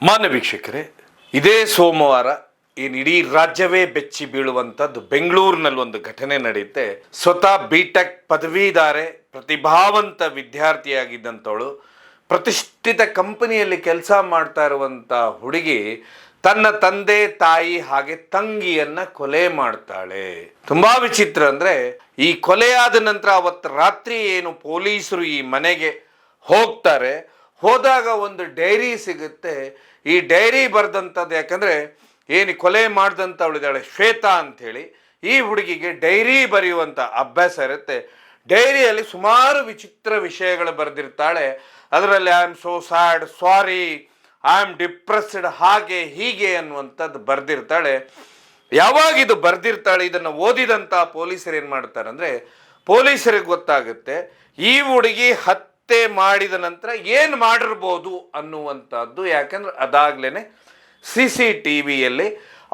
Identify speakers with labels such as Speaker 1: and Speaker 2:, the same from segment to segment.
Speaker 1: ಮಾನ್ಯ ವೀಕ್ಷಕರೇ, ಇದೇ ಸೋಮವಾರ ಇಡೀ ರಾಜ್ಯವೇ ಬೆಚ್ಚಿ ಬೀಳುವಂಥದ್ದು ಬೆಂಗಳೂರಿನಲ್ಲಿ ಒಂದು ಘಟನೆ ನಡೆಯುತ್ತೆ. ಸ್ವತಃ ಬಿಟೆಕ್ ಪದವೀಧಾರೆ ಪ್ರತಿಭಾವಂತ ವಿದ್ಯಾರ್ಥಿಯಾಗಿದ್ದಂಥವಳು, ಪ್ರತಿಷ್ಠಿತ ಕಂಪನಿಯಲ್ಲಿ ಕೆಲಸ ಮಾಡ್ತಾ ಇರುವಂಥ ಹುಡುಗಿ ತನ್ನ ತಂದೆ ತಾಯಿ ಹಾಗೆ ತಂಗಿಯನ್ನ ಕೊಲೆ ಮಾಡ್ತಾಳೆ. ತುಂಬಾ ವಿಚಿತ್ರ ಅಂದ್ರೆ, ಈ ಕೊಲೆಯಾದ ನಂತರ ಅವತ್ತು ರಾತ್ರಿ ಏನು ಪೊಲೀಸರು ಈ ಮನೆಗೆ ಹೋಗ್ತಾರೆ, ಹೋದಾಗ ಒಂದು ಡೈರಿ ಸಿಗುತ್ತೆ. ಈ ಡೈರಿ ಬರ್ದಂಥದ್ದು, ಯಾಕಂದ್ರೆ ಏನು ಕೊಲೆ ಮಾಡ್ದಂಥವಳಿದ್ದಾಳೆ ಶ್ವೇತಾ ಅಂಥೇಳಿ, ಈ ಹುಡುಗಿಗೆ ಡೈರಿ ಬರೆಯುವಂಥ ಅಭ್ಯಾಸ ಇರುತ್ತೆ. ಡೈರಿಯಲ್ಲಿ ಸುಮಾರು ವಿಚಿತ್ರ ವಿಷಯಗಳು ಬರೆದಿರ್ತಾಳೆ. ಅದರಲ್ಲಿ I am so sad, sorry, I am depressed, ಹಾಗೆ ಹೀಗೆ ಅನ್ನುವಂಥದ್ದು ಬರೆದಿರ್ತಾಳೆ. ಯಾವಾಗ ಇದು ಬರೆದಿರ್ತಾಳೆ, ಇದನ್ನು ಓದಿದಂಥ ಪೊಲೀಸರು ಏನು ಮಾಡ್ತಾರೆ ಅಂದರೆ, ಪೊಲೀಸರಿಗೆ ಗೊತ್ತಾಗುತ್ತೆ ಈ ಹುಡುಗಿ ಹತ್ಯೆ ಮಾಡಿದ ನಂತರ ಏನು ಮಾಡಿರ್ಬೋದು ಅನ್ನುವಂಥದ್ದು. ಯಾಕಂದ್ರೆ ಅದಾಗ್ಲೇ CCTVಯಲ್ಲಿ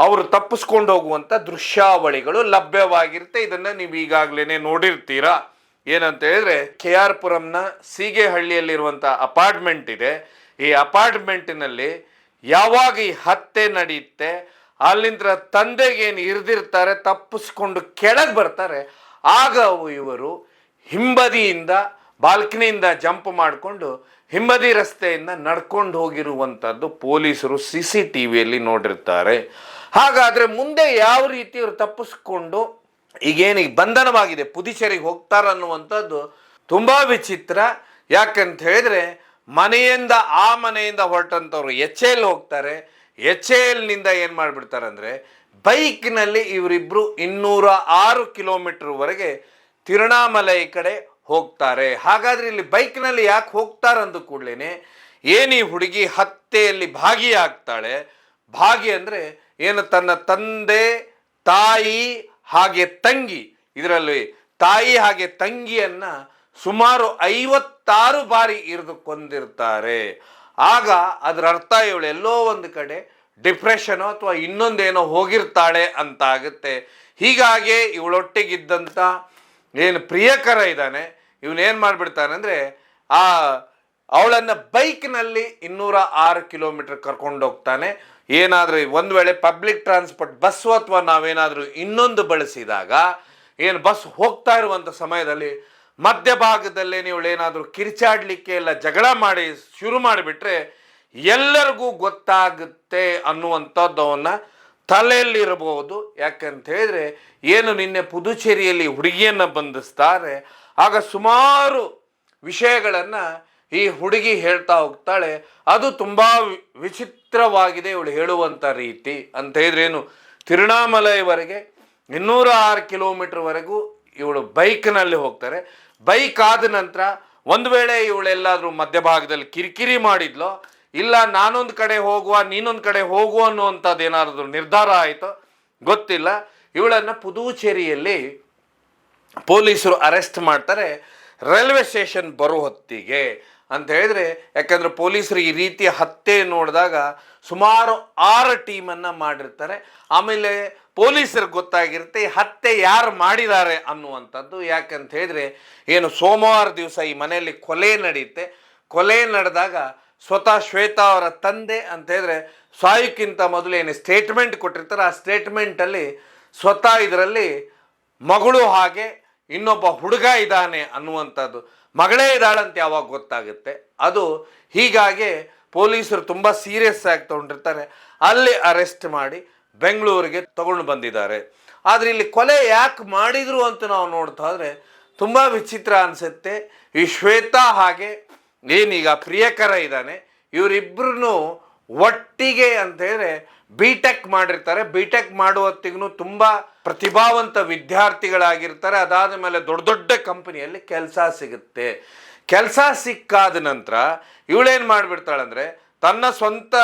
Speaker 1: ಅವರು ತಪ್ಪಿಸ್ಕೊಂಡು ಹೋಗುವಂಥ ದೃಶ್ಯಾವಳಿಗಳು ಲಭ್ಯವಾಗಿರುತ್ತೆ. ಇದನ್ನು ನೀವು ಈಗಾಗಲೇ ನೋಡಿರ್ತೀರಾ. ಏನಂತ ಹೇಳಿದ್ರೆ, KR ಪುರಂನ ಸೀಗೆಹಳ್ಳಿಯಲ್ಲಿರುವಂಥ ಅಪಾರ್ಟ್ಮೆಂಟ್ ಇದೆ. ಈ ಅಪಾರ್ಟ್ಮೆಂಟಿನಲ್ಲಿ ಯಾವಾಗ ಈ ಹತ್ಯೆ ನಡೆಯುತ್ತೆ, ಅಲ್ಲಿಂದ ತಂದೆಗೇನು ಇರಿದಿರ್ತಾರೆ, ತಪ್ಪಿಸ್ಕೊಂಡು ಕೆಳಗೆ ಬರ್ತಾರೆ. ಆಗ ಇವರು ಹಿಂಬದಿಯಿಂದ ಬಾಲ್ಕನಿಯಿಂದ ಜಂಪ್ ಮಾಡಿಕೊಂಡು ಹಿಂಬದಿ ರಸ್ತೆಯಿಂದ ನಡ್ಕೊಂಡು ಹೋಗಿರುವಂಥದ್ದು ಪೊಲೀಸರು CCTVಯಲ್ಲಿ ನೋಡಿರ್ತಾರೆ. ಹಾಗಾದರೆ ಮುಂದೆ ಯಾವ ರೀತಿ ಇವರು ತಪ್ಪಿಸ್ಕೊಂಡು ಈಗೇನಿಗೆ ಬಂಧನವಾಗಿದೆ ಪುದುಚೇರಿಗೆ ಹೋಗ್ತಾರನ್ನುವಂಥದ್ದು ತುಂಬ ವಿಚಿತ್ರ. ಯಾಕಂತ ಹೇಳಿದ್ರೆ, ಮನೆಯಿಂದ ಹೊರಟಂಥವ್ರು HL ಹೋಗ್ತಾರೆ. HLನಿಂದ ಏನು ಮಾಡಿಬಿಡ್ತಾರೆ ಅಂದರೆ, ಬೈಕ್ನಲ್ಲಿ ಇವರಿಬ್ಬರು 206 ಕಿಲೋಮೀಟರ್ವರೆಗೆ ತಿರುಣಾಮಲೈ ಕಡೆ ಹೋಗ್ತಾರೆ. ಹಾಗಾದರೆ ಇಲ್ಲಿ ಬೈಕ್ನಲ್ಲಿ ಯಾಕೆ ಹೋಗ್ತಾರೆ ಅಂದ ಕೂಡಲೇ ಏನು ಈ ಹುಡುಗಿ ಹತ್ಯೆಯಲ್ಲಿ ಭಾಗಿಯಾಗ್ತಾಳೆ. ಭಾಗಿ ಅಂದರೆ ಏನು, ತನ್ನ ತಂದೆ ತಾಯಿ ಹಾಗೆ ತಂಗಿ, ಇದರಲ್ಲಿ ತಾಯಿ ಹಾಗೆ ತಂಗಿಯನ್ನ ಸುಮಾರು 56 ಬಾರಿ ಇರಿದು ಕೊಂದಿರ್ತಾರೆ. ಆಗ ಅದರ ಅರ್ಥ ಇವಳು ಎಲ್ಲೋ ಒಂದು ಕಡೆ ಡಿಪ್ರೆಷನೋ ಅಥವಾ ಇನ್ನೊಂದೇನೋ ಹೋಗಿರ್ತಾಳೆ ಅಂತ ಆಗುತ್ತೆ. ಹೀಗಾಗಿ ಇವಳೊಟ್ಟಿಗಿದ್ದಂಥ ಏನು ಪ್ರಿಯಕರ ಇದ್ದಾನೆ, ಇವನೇನು ಮಾಡಿಬಿಡ್ತಾನೆ ಅಂದರೆ, ಅವಳನ್ನು ಬೈಕ್ನಲ್ಲಿ 206 ಕಿಲೋಮೀಟರ್ ಕರ್ಕೊಂಡು ಹೋಗ್ತಾನೆ. ಏನಾದರೂ ಒಂದು ವೇಳೆ ಪಬ್ಲಿಕ್ ಟ್ರಾನ್ಸ್ಪೋರ್ಟ್ ಬಸ್ಸು ಅಥವಾ ನಾವೇನಾದರೂ ಇನ್ನೊಂದು ಬಳಸಿದಾಗ, ಏನು ಬಸ್ ಹೋಗ್ತಾ ಇರುವಂಥ ಸಮಯದಲ್ಲಿ ಮಧ್ಯಭಾಗದಲ್ಲೇ ಇವಳೇನಾದರೂ ಕಿರ್ಚಾಡಲಿಕ್ಕೆ ಎಲ್ಲ ಜಗಳ ಮಾಡಿ ಶುರು ಮಾಡಿಬಿಟ್ರೆ ಎಲ್ಲರಿಗೂ ಗೊತ್ತಾಗುತ್ತೆ ಅನ್ನುವಂಥದ್ದು ಅವನ್ನ ತಲೆಯಲ್ಲಿರಬಹುದು. ಯಾಕಂತ ಹೇಳಿದ್ರೆ, ಏನು ನಿನ್ನೆ ಪುದುಚೇರಿಯಲ್ಲಿ ಹುಡುಗಿಯನ್ನು ಬಂಧಿಸ್ತಾರೆ, ಆಗ ಸುಮಾರು ವಿಷಯಗಳನ್ನು ಈ ಹುಡುಗಿ ಹೇಳ್ತಾ ಹೋಗ್ತಾಳೆ. ಅದು ತುಂಬ ವಿಚಿತ್ರವಾಗಿದೆ ಇವಳು ಹೇಳುವಂಥ ರೀತಿ. ಅಂತ ಹೇಳಿದ್ರೆ ಏನು, ತಿರುಣಾಮಲೈವರೆಗೆ 206 ಕಿಲೋಮೀಟರ್ವರೆಗೂ ಇವಳು ಬೈಕ್ನಲ್ಲಿ ಹೋಗ್ತಾರೆ. ಬೈಕ್ ಆದ ನಂತರ ಒಂದು ವೇಳೆ ಇವಳೆಲ್ಲಾದರೂ ಮಧ್ಯಭಾಗದಲ್ಲಿ ಕಿರಿಕಿರಿ ಮಾಡಿದ್ಲೋ, ಇಲ್ಲ ನಾನೊಂದು ಕಡೆ ಹೋಗುವ ನೀನೊಂದು ಕಡೆ ಹೋಗುವ ಅನ್ನುವಂಥದ್ದು ಏನಾದರೂ ನಿರ್ಧಾರ ಆಯಿತೋ ಗೊತ್ತಿಲ್ಲ, ಇವಳನ್ನು ಪುದುಚೇರಿಯಲ್ಲಿ ಪೊಲೀಸರು ಅರೆಸ್ಟ್ ಮಾಡ್ತಾರೆ ರೈಲ್ವೆ ಸ್ಟೇಷನ್ ಬರೋ ಹೊತ್ತಿಗೆ. ಅಂತ ಹೇಳಿದ್ರೆ, ಯಾಕಂದರೆ ಪೊಲೀಸರು ಈ ರೀತಿಯ ಹತ್ಯೆ ನೋಡಿದಾಗ ಸುಮಾರು 6 ಟೀಮನ್ನು ಮಾಡಿರ್ತಾರೆ. ಆಮೇಲೆ ಪೊಲೀಸರಿಗೆ ಗೊತ್ತಾಗಿರುತ್ತೆ ಈ ಹತ್ಯೆ ಯಾರು ಮಾಡಿದ್ದಾರೆ ಅನ್ನುವಂಥದ್ದು. ಯಾಕಂತ ಹೇಳಿದ್ರೆ, ಏನು ಸೋಮವಾರ ದಿವಸ ಈ ಮನೆಯಲ್ಲಿ ಕೊಲೆ ನಡೆಯುತ್ತೆ. ಕೊಲೆ ನಡೆದಾಗ ಸ್ವತಃ ಶ್ವೇತಾ ಅವರ ತಂದೆ ಅಂತ ಹೇಳಿದ್ರೆ ಸಾಯಕ್ಕಿಂತ ಮೊದಲು ಏನು ಸ್ಟೇಟ್ಮೆಂಟ್ ಕೊಟ್ಟಿರ್ತಾರೆ, ಆ ಸ್ಟೇಟ್ಮೆಂಟಲ್ಲಿ ಸ್ವತಃ ಇದರಲ್ಲಿ ಮಗಳು ಹಾಗೆ ಇನ್ನೊಬ್ಬ ಹುಡುಗ ಇದ್ದಾನೆ ಅನ್ನುವಂಥದ್ದು, ಮಗಳೇ ಇದ್ದಾಳಂತ ಯಾವಾಗ ಗೊತ್ತಾಗುತ್ತೆ ಅದು. ಹೀಗಾಗಿ ಪೊಲೀಸರು ತುಂಬ ಸೀರಿಯಸ್ ಆಗಿ ತೊಗೊಂಡಿರ್ತಾರೆ. ಅಲ್ಲಿ ಅರೆಸ್ಟ್ ಮಾಡಿ ಬೆಂಗಳೂರಿಗೆ ತಗೊಂಡು ಬಂದಿದ್ದಾರೆ. ಆದರೆ ಇಲ್ಲಿ ಕೊಲೆ ಯಾಕೆ ಮಾಡಿದರು ಅಂತ ನಾವು ನೋಡ್ತಾ ಹೋದರೆ ತುಂಬ ವಿಚಿತ್ರ ಅನಿಸುತ್ತೆ. ಈ ಶ್ವೇತಾ ಹಾಗೆ ಏನೀಗ ಪ್ರಿಯಕರ ಇದ್ದಾನೆ, ಇವರಿಬ್ಬರೂ ಒಟ್ಟಿಗೆ ಅಂತ ಹೇಳಿದ್ರೆ ಬಿಟೆಕ್ ಮಾಡಿರ್ತಾರೆ. ಬಿಟೆಕ್ ಮಾಡುವತ್ತಿಗೂ ತುಂಬ ಪ್ರತಿಭಾವಂತ ವಿದ್ಯಾರ್ಥಿಗಳಾಗಿರ್ತಾರೆ. ಅದಾದ ಮೇಲೆ ದೊಡ್ಡ ದೊಡ್ಡ ಕಂಪನಿಯಲ್ಲಿ ಕೆಲಸ ಸಿಗುತ್ತೆ. ಕೆಲಸ ಸಿಕ್ಕಾದ ನಂತರ ಇವಳೇನು ಮಾಡಿಬಿಡ್ತಾಳಂದರೆ, ತನ್ನ ಸ್ವಂತ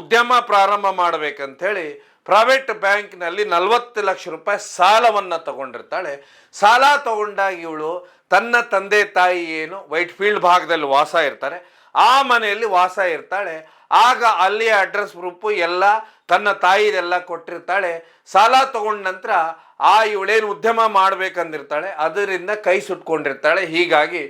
Speaker 1: ಉದ್ಯಮ ಪ್ರಾರಂಭ ಮಾಡಬೇಕಂಥೇಳಿ ಪ್ರೈವೇಟ್ ಬ್ಯಾಂಕ್ನಲ್ಲಿ 40 ಲಕ್ಷ ರೂಪಾಯಿ ಸಾಲವನ್ನು ತಗೊಂಡಿರ್ತಾಳೆ. ಸಾಲ ತಗೊಂಡಾಗ ಇವಳು ತನ್ನ ತಂದೆ ತಾಯಿ ಏನು ವೈಟ್ ಫೀಲ್ಡ್ ಭಾಗದಲ್ಲಿ ವಾಸ ಇರ್ತಾರೆ, ಆ ಮನೆಯಲ್ಲಿ ವಾಸ ಇರ್ತಾಳೆ. ಆಗ ಅಲ್ಲಿಯ ಅಡ್ರೆಸ್ ಪ್ರೂಫು ಎಲ್ಲ ತನ್ನ ತಾಯಿದೆಲ್ಲ ಕೊಟ್ಟಿರ್ತಾಳೆ. ಸಾಲ ತಗೊಂಡ ನಂತರ ಇವಳೇನು ಉದ್ಯಮ ಮಾಡ್ಬೇಕಂದಿರ್ತಾಳೆ, ಅದರಿಂದ ಕೈ ಸುಟ್ಕೊಂಡಿರ್ತಾಳೆ. ಹೀಗಾಗಿ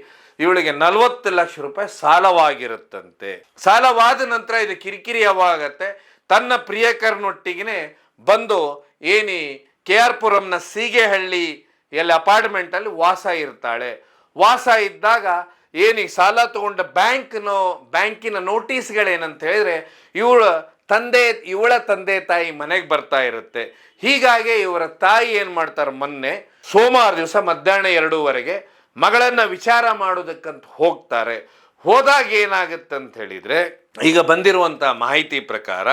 Speaker 1: ಇವಳಿಗೆ 40 ಲಕ್ಷ ರೂಪಾಯಿ ಸಾಲವಾಗಿರುತ್ತಂತೆ. ಸಾಲವಾದ ನಂತರ ಇದು ಕಿರಿಕಿರಿ ಯಾವಾಗತ್ತೆ, ತನ್ನ ಪ್ರಿಯಕರನೊಟ್ಟಿಗೆ ಬಂದು ಏನಿ KR ಪುರಂನ ಸೀಗೆಹಳ್ಳಿ ಎಲ್ಲಿ ಅಪಾರ್ಟ್ಮೆಂಟ್ ಅಲ್ಲಿ ವಾಸ ಇರ್ತಾಳೆ. ವಾಸ ಇದ್ದಾಗ ಏನಿ ಸಾಲ ತಗೊಂಡ ಬ್ಯಾಂಕಿನ ನೋಟಿಸ್ಗಳೇನಂತ ಹೇಳಿದ್ರೆ ಇವಳ ತಂದೆ ತಾಯಿ ಮನೆಗೆ ಬರ್ತಾ ಇರುತ್ತೆ. ಹೀಗಾಗಿ ಇವರ ತಾಯಿ ಏನ್ ಮಾಡ್ತಾರೆ, ಮೊನ್ನೆ ಸೋಮವಾರ ದಿವಸ ಮಧ್ಯಾಹ್ನ 2:00 ಮಗಳನ್ನ ವಿಚಾರ ಮಾಡೋದಕ್ಕಂತ ಹೋಗ್ತಾರೆ. ಹೋದಾಗ ಏನಾಗುತ್ತೆ ಅಂತ ಹೇಳಿದ್ರೆ, ಈಗ ಬಂದಿರುವಂತ ಮಾಹಿತಿ ಪ್ರಕಾರ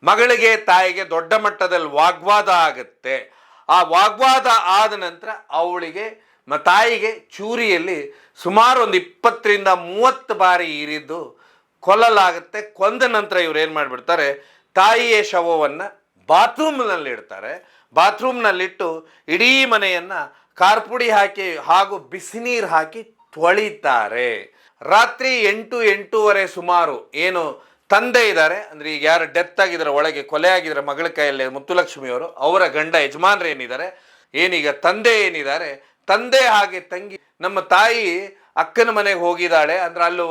Speaker 1: ಮಗಳಿಗೆ ತಾಯಿಗೆ ದೊಡ್ಡ ಮಟ್ಟದಲ್ಲಿ ವಾಗ್ವಾದ ಆಗುತ್ತೆ. ಆ ವಾಗ್ವಾದ ಆದ ನಂತರ ಅವಳಿಗೆ ತಾಯಿಗೆ ಚೂರಿಯಲ್ಲಿ ಸುಮಾರು ಒಂದು 20-30 ಬಾರಿ ಇರಿದು ಕೊಲ್ಲಲಾಗುತ್ತೆ. ಕೊಂದ ನಂತರ ಇವ್ರು ಏನು ಮಾಡಿಬಿಡ್ತಾರೆ, ತಾಯಿಯ ಶವವನ್ನು ಬಾತ್ರೂಮ್ನಲ್ಲಿ ಇಡ್ತಾರೆ. ಬಾತ್ರೂಮ್ನಲ್ಲಿಟ್ಟು ಇಡೀ ಮನೆಯನ್ನ ಕಾರ್ಪುಡಿ ಹಾಕಿ ಹಾಗೂ ಬಿಸಿನೀರು ಹಾಕಿ ತೊಳಿತಾರೆ. ರಾತ್ರಿ 8-8:30 ಸುಮಾರು ಏನು ತಂದೆ ಇದ್ದಾರೆ, ಅಂದ್ರೆ ಈಗ ಯಾರು ಡೆತ್ ಆಗಿದ್ದಾರೆ, ಒಳಗೆ ಕೊಲೆ ಆಗಿದ್ದಾರೆ ಮಗಳ ಕೈಯಲ್ಲಿ ಮುತ್ತುಲಕ್ಷ್ಮಿಯವರು, ಅವರ ಗಂಡ ಯಜಮಾನ್ರು ಏನಿದ್ದಾರೆ, ಏನೀಗ ತಂದೆ ಏನಿದ್ದಾರೆ, ತಂದೆ ಹಾಗೆ ತಂಗಿ ನಮ್ಮ ತಾಯಿ ಅಕ್ಕನ ಮನೆಗೆ ಹೋಗಿದ್ದಾಳೆ, ಅಂದ್ರೆ ಅಲ್ಲೂ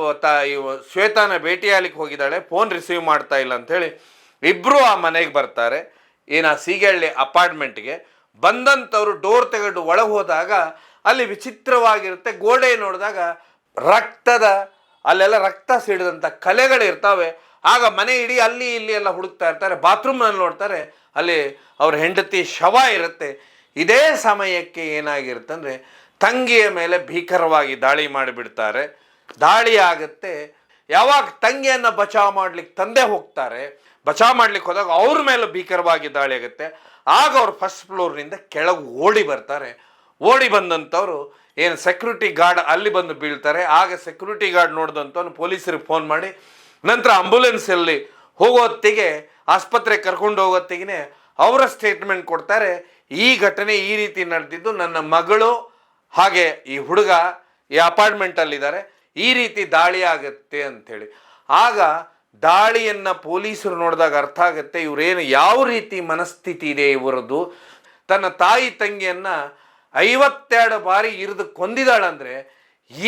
Speaker 1: ಶ್ವೇತಾನ ಭೇಟಿಯಾಗಲಿಕ್ಕೆ ಹೋಗಿದ್ದಾಳೆ, ಫೋನ್ ರಿಸೀವ್ ಮಾಡ್ತಾ ಇಲ್ಲ ಅಂಥೇಳಿ ಇಬ್ಬರು ಆ ಮನೆಗೆ ಬರ್ತಾರೆ. ಆ ಸೀಗಳ್ಳಿ ಅಪಾರ್ಟ್ಮೆಂಟ್ಗೆ ಬಂದಂಥವ್ರು ಡೋರ್ ತೆಗೆದು ಒಳಗೆ ಹೋದಾಗ ಅಲ್ಲಿ ವಿಚಿತ್ರವಾಗಿರುತ್ತೆ. ಗೋಡೆ ನೋಡಿದಾಗ ಅಲ್ಲೆಲ್ಲ ರಕ್ತ ಸಿಡಿದಂಥ ಕಲೆಗಳಿರ್ತಾವೆ. ಆಗ ಮನೆ ಇಡೀ ಅಲ್ಲಿ ಇಲ್ಲಿ ಎಲ್ಲ ಹುಡುಕ್ತಾ ಇರ್ತಾರೆ. ಬಾತ್ರೂಮ್ನಲ್ಲಿ ನೋಡ್ತಾರೆ, ಅಲ್ಲಿ ಅವ್ರ ಹೆಂಡತಿ ಶವ ಇರುತ್ತೆ. ಇದೇ ಸಮಯಕ್ಕೆ ಏನಾಗಿರುತ್ತೆ ಅಂದರೆ, ತಂಗಿಯ ಮೇಲೆ ಭೀಕರವಾಗಿ ದಾಳಿ ಮಾಡಿಬಿಡ್ತಾರೆ. ದಾಳಿ ಆಗುತ್ತೆ. ಯಾವಾಗ ತಂಗಿಯನ್ನು ಬಚಾವ್ ಮಾಡ್ಲಿಕ್ಕೆ ತಂದೆ ಹೋಗ್ತಾರೆ, ಬಚಾವ್ ಮಾಡ್ಲಿಕ್ಕೆ ಹೋದಾಗ ಅವ್ರ ಮೇಲೆ ಭೀಕರವಾಗಿ ದಾಳಿ ಆಗುತ್ತೆ. ಆಗ ಅವ್ರು ಫಸ್ಟ್ ಫ್ಲೋರ್ನಿಂದ ಕೆಳಗೆ ಓಡಿ ಬರ್ತಾರೆ. ಓಡಿ ಬಂದಂಥವ್ರು ಏನು ಸೆಕ್ಯೂರಿಟಿ ಗಾರ್ಡ್ ಅಲ್ಲಿ ಬಂದು ಬೀಳ್ತಾರೆ. ಆಗ ಸೆಕ್ಯೂರಿಟಿ ಗಾರ್ಡ್ ನೋಡಿದಂಥವ್ನು ಪೊಲೀಸರಿಗೆ ಫೋನ್ ಮಾಡಿ ನಂತರ ಆಂಬುಲೆನ್ಸಲ್ಲಿ ಹೋಗೋತ್ತಿಗೆ ಆಸ್ಪತ್ರೆಗೆ ಕರ್ಕೊಂಡು ಹೋಗೋತ್ತಿಗೆ ಅವರ ಸ್ಟೇಟ್ಮೆಂಟ್ ಕೊಡ್ತಾರೆ. ಈ ಘಟನೆ ಈ ರೀತಿ ನಡೆದಿದ್ದು, ನನ್ನ ಮಗಳು ಹಾಗೆ ಈ ಹುಡುಗ ಈ ಅಪಾರ್ಟ್ಮೆಂಟಲ್ಲಿದ್ದಾರೆ, ಈ ರೀತಿ ದಾಳಿ ಆಗುತ್ತೆ ಅಂಥೇಳಿ. ಆಗ ದಾಳಿಯನ್ನು ಪೊಲೀಸರು ನೋಡಿದಾಗ ಅರ್ಥ ಆಗುತ್ತೆ ಇವರೇನು ಯಾವ ರೀತಿ ಮನಸ್ಥಿತಿ ಇದೆ ಇವರದು. ತನ್ನ ತಾಯಿ ತಂಗಿಯನ್ನು 52 ಬಾರಿ ಇರಿದು ಕೊಂದಿದ್ದಾಳಂದರೆ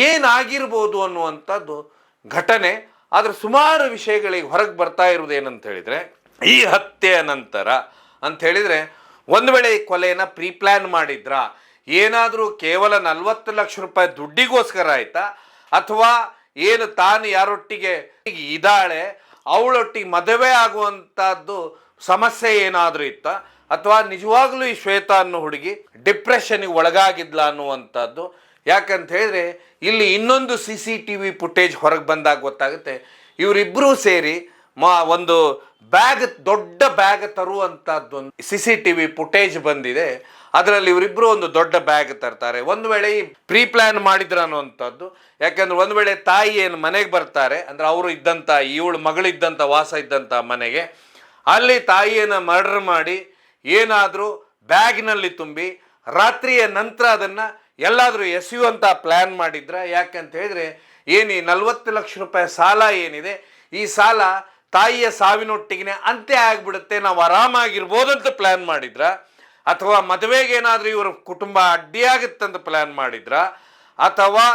Speaker 1: ಏನಾಗಿರ್ಬೋದು ಅನ್ನುವಂಥದ್ದು ಘಟನೆ. ಆದರೆ ಸುಮಾರು ವಿಷಯಗಳಿಗೆ ಹೊರಗೆ ಬರ್ತಾ ಇರುವುದು ಏನಂತ ಹೇಳಿದರೆ, ಈ ಹತ್ಯೆಯ ನಂತರ ಅಂತ ಹೇಳಿದರೆ ಒಂದು ವೇಳೆ ಈ ಕೊಲೆಯನ್ನು ಪ್ರೀಪ್ಲ್ಯಾನ್ ಮಾಡಿದ್ರಾ, ಏನಾದರೂ ಕೇವಲ 40 ಲಕ್ಷ ರೂಪಾಯಿ ದುಡ್ಡಿಗೋಸ್ಕರ ಆಯ್ತಾ, ಅಥವಾ ಏನು ತಾನು ಯಾರೊಟ್ಟಿಗೆ ಇದ್ದಾಳೆ ಅವಳೊಟ್ಟಿಗೆ ಮದುವೆ ಆಗುವಂಥದ್ದು ಸಮಸ್ಯೆ ಏನಾದರೂ ಇತ್ತ, ಅಥವಾ ನಿಜವಾಗ್ಲೂ ಈ ಶ್ವೇತಾ ಅನ್ನೋ ಹುಡುಗಿ ಡಿಪ್ರೆಷನ್ಗೆ ಒಳಗಾಗಿದ್ಲ ಅನ್ನುವಂಥದ್ದು. ಯಾಕಂತ ಹೇಳಿದ್ರೆ ಇಲ್ಲಿ ಇನ್ನೊಂದು CCTV ಫುಟೇಜ್ ಹೊರಗೆ ಬಂದಾಗ ಗೊತ್ತಾಗುತ್ತೆ, ಇವರಿಬ್ಬರೂ ಸೇರಿ ಒಂದು ದೊಡ್ಡ ಬ್ಯಾಗ್ ತರುವಂಥದ್ದು ಒಂದು CCTV ಫುಟೇಜ್ ಬಂದಿದೆ. ಅದರಲ್ಲಿ ಇವರಿಬ್ಬರು ಒಂದು ದೊಡ್ಡ ಬ್ಯಾಗ್ ತರ್ತಾರೆ. ಒಂದು ವೇಳೆ ಈ ಪ್ಲಾನ್ ಮಾಡಿದ್ರ ಅನ್ನುವಂಥದ್ದು. ಯಾಕಂದ್ರೆ ಒಂದು ವೇಳೆ ತಾಯಿ ಏನು ಮನೆಗೆ ಬರ್ತಾರೆ, ಅಂದ್ರೆ ಅವರು ಇದ್ದಂಥ ಇವಳು ಮಗಳಿದ್ದಂಥ ವಾಸ ಇದ್ದಂಥ ಮನೆಗೆ, ಅಲ್ಲಿ ತಾಯಿಯನ್ನು ಮರ್ಡರ್ ಮಾಡಿ ಏನಾದರೂ ಬ್ಯಾಗ್ನಲ್ಲಿ ತುಂಬಿ ರಾತ್ರಿಯ ನಂತರ ಅದನ್ನು ಎಲ್ಲಾದರೂ ಎಸೆಯುವಂಥ ಪ್ಲ್ಯಾನ್ ಮಾಡಿದ್ರ. ಯಾಕಂತ ಹೇಳಿದ್ರೆ ಏನು ಈ 40 ಲಕ್ಷ ರೂಪಾಯಿ ಸಾಲ ಏನಿದೆ, ಈ ಸಾಲ ತಾಯಿಯ ಸಾವಿನೊಟ್ಟಿಗೆ ಅಂತ್ಯ ಆಗಿಬಿಡುತ್ತೆ, ನಾವು ಆರಾಮಾಗಿರ್ಬೋದಂತ ಪ್ಲ್ಯಾನ್ ಮಾಡಿದ್ರ, ಅಥವಾ ಮದುವೆಗೆ ಏನಾದರೂ ಇವರ ಕುಟುಂಬ ಅಡ್ಡಿಯಾಗುತ್ತಂತ ಪ್ಲ್ಯಾನ್ ಮಾಡಿದ್ರ, ಅಥವಾ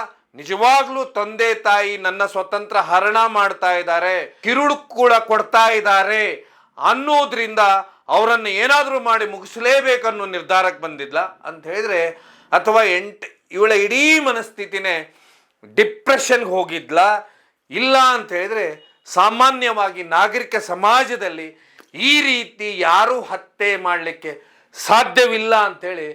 Speaker 1: ನಿಜವಾಗ್ಲೂ ತಂದೆ ತಾಯಿ ನನ್ನ ಸ್ವತಂತ್ರ ಹರಣ ಮಾಡ್ತಾ ಇದ್ದಾರೆ, ಕಿರುಳು ಕೂಡ ಕೊಡ್ತಾ ಇದ್ದಾರೆ ಅನ್ನೋದ್ರಿಂದ ಅವರನ್ನು ಏನಾದರೂ ಮಾಡಿ ಮುಗಿಸಲೇಬೇಕನ್ನೋ ನಿರ್ಧಾರಕ್ಕೆ ಬಂದಿದ್ಲ ಅಂತ ಹೇಳಿದ್ರೆ, ಅಥವಾ ಇವಳ ಇಡೀ ಮನಸ್ಥಿತಿನೇ ಡಿಪ್ರೆಷನ್ಗೆ ಹೋಗಿದ್ಲ, ಇಲ್ಲ ಅಂತ ಹೇಳಿದ್ರೆ ಸಾಮಾನ್ಯವಾಗಿ ನಾಗರಿಕ ಸಮಾಜದಲ್ಲಿ ಈ ರೀತಿ ಯಾರೂ ಹತ್ಯೆ ಮಾಡಲಿಕ್ಕೆ ಸಾಧ್ಯವಿಲ್ಲ ಅಂಥೇಳಿ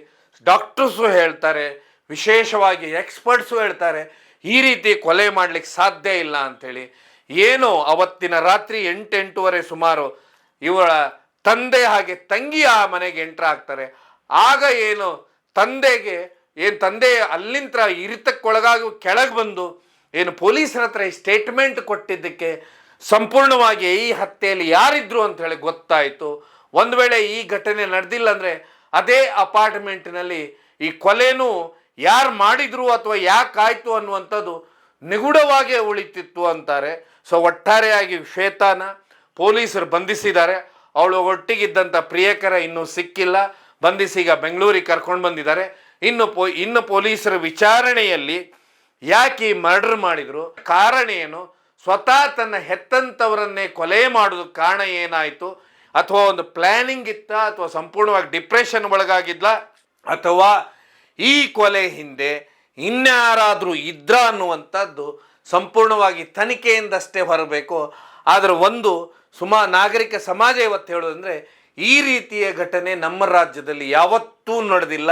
Speaker 1: ಡಾಕ್ಟರ್ಸು ಹೇಳ್ತಾರೆ, ವಿಶೇಷವಾಗಿ ಎಕ್ಸ್ಪರ್ಟ್ಸು ಹೇಳ್ತಾರೆ, ಈ ರೀತಿ ಕೊಲೆ ಮಾಡಲಿಕ್ಕೆ ಸಾಧ್ಯ ಇಲ್ಲ ಅಂಥೇಳಿ. ಏನು ಅವತ್ತಿನ ರಾತ್ರಿ 8-8:30 ಸುಮಾರು ಇವಳ ತಂದೆ ಹಾಗೆ ತಂಗಿ ಆ ಮನೆಗೆ ಎಂಟ್ರ್ ಆಗ್ತಾರೆ. ಆಗ ಏನು ತಂದೆ ಅಲ್ಲಿಂದ ಇರಿತಕ್ಕೊಳಗಾಗಿ ಕೆಳಗೆ ಬಂದು ಏನು ಪೊಲೀಸರ ಹತ್ರ ಸ್ಟೇಟ್ಮೆಂಟ್ ಕೊಟ್ಟಿದ್ದಕ್ಕೆ ಸಂಪೂರ್ಣವಾಗಿ ಈ ಹತ್ಯೆಯಲ್ಲಿ ಯಾರಿದ್ರು ಅಂತ ಹೇಳಿ ಗೊತ್ತಾಯಿತು. ಒಂದು ವೇಳೆ ಈ ಘಟನೆ ನಡೆದಿಲ್ಲ ಅಂದರೆ ಅದೇ ಅಪಾರ್ಟ್ಮೆಂಟ್ನಲ್ಲಿ ಈ ಕೊಲೆನೂ ಯಾರು ಮಾಡಿದ್ರು ಅಥವಾ ಯಾಕಾಯ್ತು ಅನ್ನುವಂಥದ್ದು ನಿಗೂಢವಾಗಿ ಉಳಿತಿತ್ತು ಅಂತಾರೆ. ಸೊ ಒಟ್ಟಾರೆಯಾಗಿ ಶ್ವೇತಾನ ಪೊಲೀಸರು ಬಂಧಿಸಿದ್ದಾರೆ. ಅವಳು ಒಟ್ಟಿಗಿದ್ದಂಥ ಪ್ರಿಯಕರ ಇನ್ನೂ ಸಿಕ್ಕಿಲ್ಲ, ಬಂಧಿಸಿ ಈಗ ಬೆಂಗಳೂರಿಗೆ ಕರ್ಕೊಂಡು ಬಂದಿದ್ದಾರೆ. ಇನ್ನು ಪೊಲೀಸರ ವಿಚಾರಣೆಯಲ್ಲಿ ಯಾಕೆ ಈ ಮರ್ಡರ್ ಮಾಡಿದ್ರು, ಕಾರಣ ಏನು, ಸ್ವತಃ ತನ್ನ ಹೆತ್ತಂತವರನ್ನೇ ಕೊಲೆ ಮಾಡೋದಕ್ಕೆ ಕಾರಣ ಏನಾಯಿತು, ಅಥವಾ ಒಂದು ಪ್ಲಾನಿಂಗ್ ಇತ್ತ, ಅಥವಾ ಸಂಪೂರ್ಣವಾಗಿ ಡಿಪ್ರೆಷನ್ ಒಳಗಾಗಿದ್ಲ, ಅಥವಾ ಈ ಕೊಲೆ ಹಿಂದೆ ಇನ್ಯಾರಾದರೂ ಇದ್ರ ಅನ್ನುವಂಥದ್ದು ಸಂಪೂರ್ಣವಾಗಿ ತನಿಖೆಯಿಂದಷ್ಟೇ ಹೊರಬೇಕು. ಆದರೆ ಒಂದು ನಾಗರಿಕ ಸಮಾಜ ಇವತ್ತು ಹೇಳೋದಂದರೆ, ಈ ರೀತಿಯ ಘಟನೆ ನಮ್ಮ ರಾಜ್ಯದಲ್ಲಿ ಯಾವತ್ತೂ ನಡೆದಿಲ್ಲ.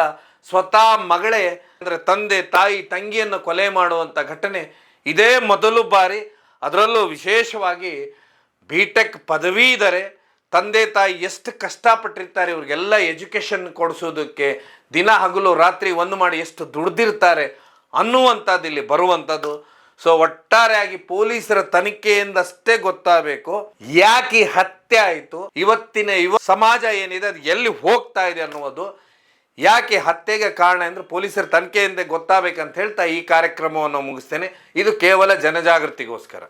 Speaker 1: ಸ್ವತಃ ಮಗಳೇ ಅಂದರೆ ತಂದೆ ತಾಯಿ ತಂಗಿಯನ್ನು ಕೊಲೆ ಮಾಡುವಂಥ ಘಟನೆ ಇದೇ ಮೊದಲು ಬಾರಿ. ಅದರಲ್ಲೂ ವಿಶೇಷವಾಗಿ B.Tech ಪದವೀಧರೆ ತಂದೆ ತಾಯಿ ಎಷ್ಟು ಕಷ್ಟಪಟ್ಟಿರ್ತಾರೆ, ಇವ್ರಿಗೆಲ್ಲ ಎಜುಕೇಷನ್ ಕೊಡಿಸೋದಕ್ಕೆ ದಿನ ಹಗಲು ರಾತ್ರಿ ಒಂದು ಮಾಡಿ ಎಷ್ಟು ದುಡ್ದಿರ್ತಾರೆ ಅನ್ನುವಂಥದ್ದು ಇಲ್ಲಿ ಬರುವಂಥದ್ದು. ಸೊ ಒಟ್ಟಾರೆಯಾಗಿ ಪೊಲೀಸರ ತನಿಖೆಯಿಂದಷ್ಟೇ ಗೊತ್ತಾಗಬೇಕು ಯಾಕೆ ಹತ್ಯೆ ಆಯಿತು, ಇವತ್ತಿನ ಸಮಾಜ ಏನಿದೆ ಅದು ಎಲ್ಲಿ ಹೋಗ್ತಾ ಇದೆ ಅನ್ನುವುದು, ಯಾಕೆ ಹತ್ಯೆಗೆ ಕಾರಣ ಅಂದರೆ ಪೊಲೀಸರ ತನಿಖೆಯಿಂದ ಗೊತ್ತಾಗಬೇಕಂತ ಹೇಳ್ತಾ ಈ ಕಾರ್ಯಕ್ರಮವನ್ನು ಮುಗಿಸ್ತೇನೆ. ಇದು ಕೇವಲ ಜನಜಾಗೃತಿಗೋಸ್ಕರ.